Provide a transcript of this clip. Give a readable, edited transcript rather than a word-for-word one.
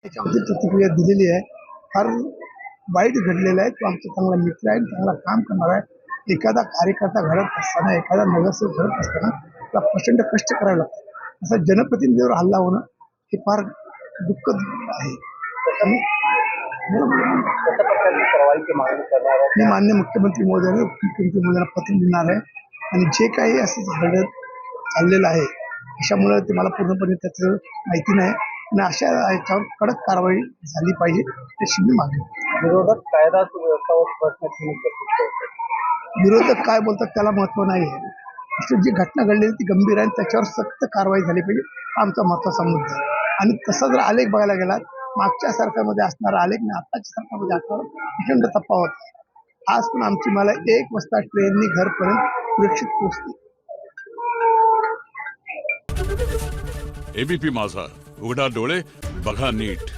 त्याच्यामध्ये प्रतिक्रिया दिलेली आहे. फार वाईट घडलेलं आहे. तो आमचा चांगला मित्र आहे, चांगला काम करणार आहे. एखादा कार्यकर्ता घडत असताना, एखादा नगरसेवक घडत असताना त्याला प्रचंड कष्ट करावे लागतात. असा जनप्रतिनिधीवर हल्ला होणं हे फार दुःखद आहे. आणि कशा प्रकारची कारवाईची मागणी करणार आहे? मी माननीय मुख्यमंत्री महोदयांना उपमुख्यमंत्री महोदयांना पत्र लिहिणार आहे आणि जे काही असं घडत चाललेलं आहे त्याच्यामुळे ते मला पूर्णपणे त्याचं माहिती नाही आणि अशा याच्यावर कडक कारवाई झाली पाहिजे अशी मी मागणी. विरोधक कायदा सुव्यवस्थेवर प्रश्न ठेवून उपस्थित करतात. विरोधक काय बोलतात त्याला महत्व नाही आहे. अशी जी घटना घडलेली ती गंभीर आहे, त्याच्यावर सक्त कारवाई झाली पाहिजे हा आमचा महत्वाचा मुद्दा आहे. आणि तसा जर आलेख बघायला गेला मागच्या सरकारमध्ये असणारा आलेख आणि आताच्या सरकारमध्ये असणारा प्रचंड तफावत आहे. आज पण आमची मला 1 वाजता ट्रेननी घरपर्यंत सुरक्षित पोहोचली. एबीपी माझा, उघडा डोळे बघा नीट.